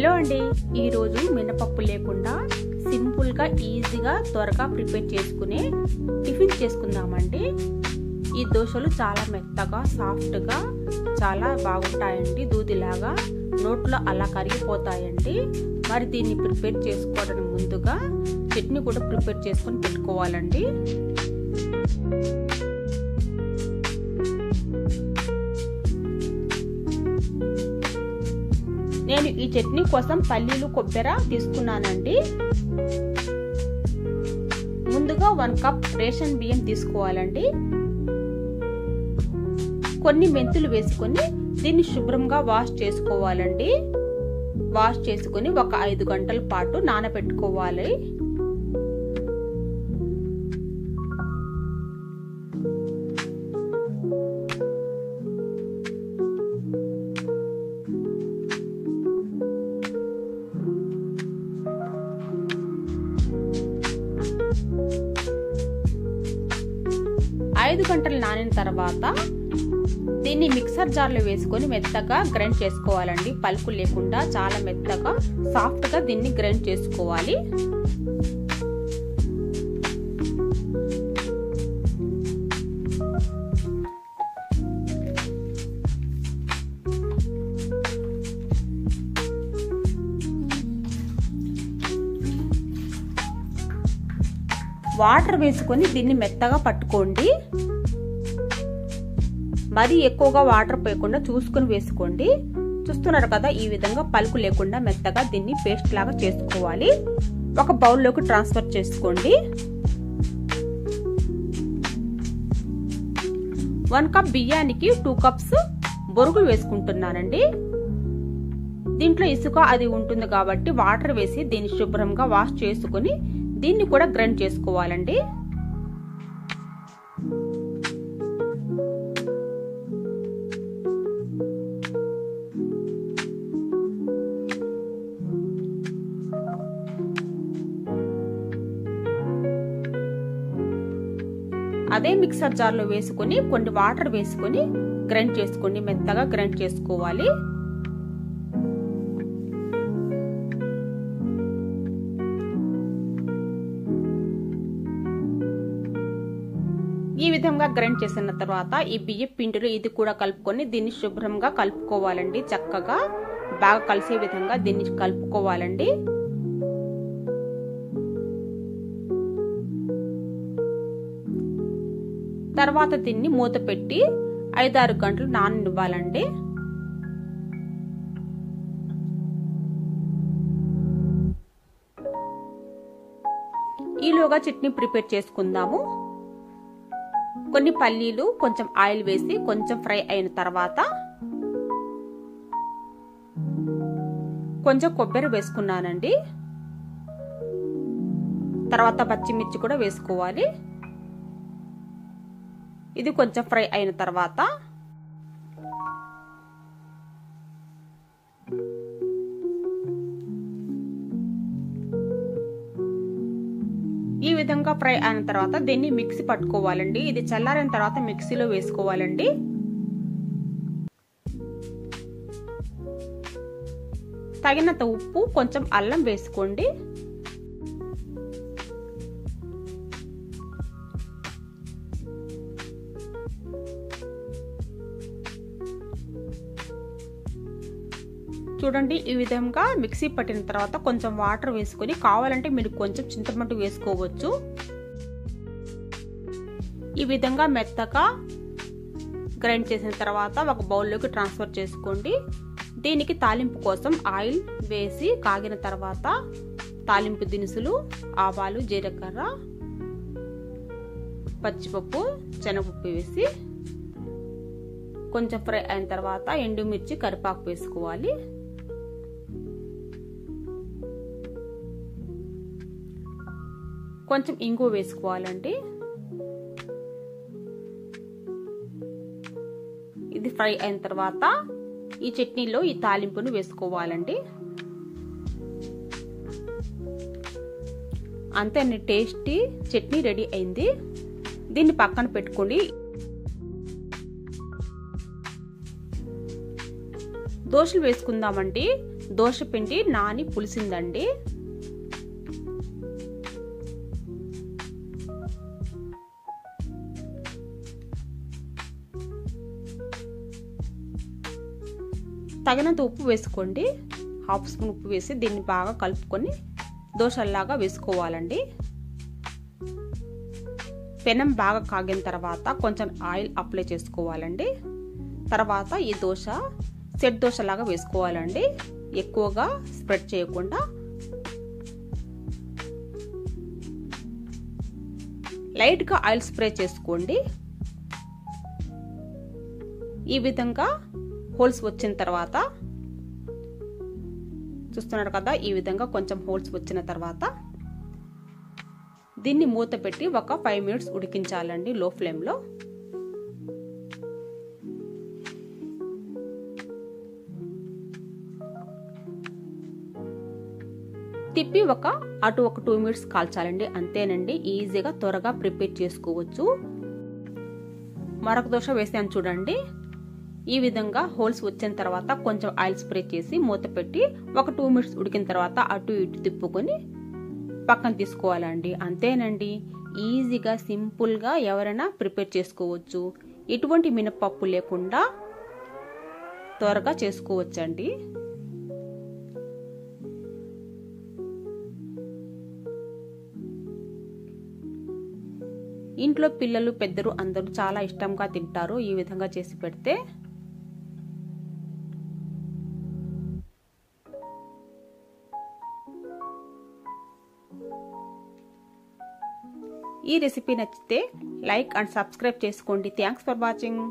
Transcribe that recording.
Hello అండి, ఈరోజు మినపప్పు లేకుండా సింపుల్గా ఈజీగా త్వరగా ప్రిపేర్ చేసుకునే టిఫిన్ చేసుకుందామండి. ఈ దోశలు చాలా మెత్తగా సాఫ్ట్గా చాలా బాగుంటాయండి. దూదిలాగా నోట్లో అలా కరిగిపోతాయండి. మరి దీన్ని ప్రిపేర్ చేసుకోవడానికి ముందుగా చట్నీ కూడా ప్రిపేర్ చేసుకొని పెట్టుకోవాలండి. నేను ఈ చట్నీ కోసం పల్లీలు కొబ్బరి తీసుకున్నానండి. ముందుగా 1 కప్ రేషన్ బియ్యం తీసుకోవాలండి. కొన్ని మెంతులు వేసుకొని దీన్ని శుభ్రంగా వాష్ చేసుకోవాలండి. వాష్ చేసుకొని ఒక 5 గంటల పాటు నానబెట్టుకోవాలి. ఐదు గంటలు నానిన తర్వాత దీన్ని మిక్సర్ జార్లో వేసుకొని మెత్తగా గ్రైండ్ చేసుకోవాలండి. పలుకు లేకుండా చాలా మెత్తగా సాఫ్ట్గా దీన్ని గ్రైండ్ చేసుకోవాలి. వాటర్ వేసుకొని దీన్ని మెత్తగా పట్టుకోండి. మరి ఎక్కువగా వాటర్ పోయకుండా చూసుకొని వేసుకోండి. చూస్తున్నారు కదా, ఈ విధంగా పలుకు లేకుండా మెత్తగా దీన్ని పేస్ట్ లాగా చేసుకోవాలి. ఒక బౌల్లోకి ట్రాన్స్ఫర్ చేసుకోండి. 1 కప్ బియ్యానికి 2 కప్స్ బొరుగులు వేసుకుంటున్నానండి. దీంట్లో ఇసుక అది ఉంటుంది కాబట్టి వాటర్ వేసి దీన్ని శుభ్రంగా వాష్ చేసుకుని దీన్ని కూడా గ్రైండ్ చేసుకోవాలండి. అదే మిక్సర్ జార్లో వేసుకొని కొన్ని వాటర్ వేసుకొని గ్రైండ్ చేసుకోండి. మెత్తగా గ్రైండ్ చేసుకోవాలి. ఈ విధంగా గ్రైండ్ చేసిన తర్వాత ఈ బియ్య పిండిలో ఇది కూడా కలుపుకొని దీన్ని శుభ్రంగా కలుపుకోవాలండి. చక్కగా బాగా కలిసే విధంగా దీన్ని కలుపుకోవాలండి. తర్వాత దీన్ని మూత పెట్టి 5-6 గంటలు నాననివ్వాలండి. ఈలోగా చట్నీ ప్రిపేర్ చేసుకుందాము. కొన్ని పల్లీలు కొంచెం ఆయిల్ వేసి కొంచెం ఫ్రై అయిన తర్వాత కొంచెం కొబ్బరి వేసుకున్నానండి. తర్వాత పచ్చిమిర్చి కూడా వేసుకోవాలి. ఇది కొంచెం ఫ్రై అయిన తర్వాత ఈ విధంగా ఫ్రై అయిన తర్వాత దీన్ని మిక్సీ పట్టుకోవాలండి. ఇది చల్లారిన తర్వాత మిక్సీలో వేసుకోవాలండి. తగినంత ఉప్పు, కొంచెం అల్లం వేసుకోండి. చూడండి, ఈ విధంగా మిక్సీ పట్టిన తర్వాత కొంచెం వాటర్ వేసుకొని కావాలంటే మీరు కొంచెం చింతపండు వేసుకోవచ్చు. ఈ విధంగా మెత్తగా గ్రైండ్ చేసిన తర్వాత ఒక బౌల్లోకి ట్రాన్స్ఫర్ చేసుకోండి. దీనికి తాలింపు కోసం ఆయిల్ వేసి కాగిన తర్వాత తాలింపు దినుసులు, ఆవాలు, జీలకర్ర, పచ్చిపప్పు, శనగపప్పు వేసి కొంచెం ఫ్రై అయిన తర్వాత ఎండుమిర్చి, కరివేపాకు వేసుకోవాలి. కొంచెం ఇంగు వేసుకోవాలండి. ఇది ఫ్రై అయిన తర్వాత ఈ చట్నీలో ఈ తాలింపును వేసుకోవాలండి. అంతే, టేస్టీ చట్నీ రెడీ అయింది. దీన్ని పక్కన పెట్టుకోండి. దోశలు వేసుకుందామండి. దోశ పిండి నాని పులిసిందండి. తగినంత ఉప్పు వేసుకోండి. హాఫ్ స్పూన్ ఉప్పు వేసి దీన్ని బాగా కలుపుకొని దోశల్లాగా వేసుకోవాలండి. పెనం బాగా కాగిన తర్వాత కొంచెం ఆయిల్ అప్లై చేసుకోవాలండి. తర్వాత ఈ దోశ సెట్ దోశలాగా వేసుకోవాలండి. ఎక్కువగా స్ప్రెడ్ చేయకుండా లైట్గా ఆయిల్ స్ప్రే చేసుకోండి. ఈ విధంగా హోల్స్ వచ్చిన తర్వాత చూస్తున్నారు కదా, ఈ విధంగా కొంచెం హోల్స్ వచ్చిన తర్వాత దీన్ని మూత పెట్టి ఒక 5 మినిట్స్ ఉడికించాలండి లో ఫ్లేమ్లో. తిప్పి అటు ఒక 2 మినిట్స్ కాల్చాలండి. అంతేనండి, ఈజీగా త్వరగా ప్రిపేర్ చేసుకోవచ్చు. మరొక దోశ వేసాను చూడండి. ఈ విధంగా హోల్స్ వచ్చిన తర్వాత కొంచెం ఆయిల్ స్ప్రే చేసి మూత పెట్టి ఒక 2 మినిట్స్ ఉడికిన తర్వాత అటు ఇటు తిప్పుకొని పక్కన తీసుకోవాలండి. అంతేనండి, ఈజీగా సింపుల్గా ఎవరైనా ప్రిపేర్ చేసుకోవచ్చు. ఎటువంటి మినపప్పు లేకుండా త్వరగా చేసుకోవచ్చండి. ఇంట్లో పిల్లలు పెద్దలు అందరూ చాలా ఇష్టంగా తింటారు ఈ విధంగా చేసి పెడితే. ఈ రెసిపీ నచ్చితే లైక్ అండ్ సబ్స్క్రైబ్ చేసుకోండి. Thanks for watching.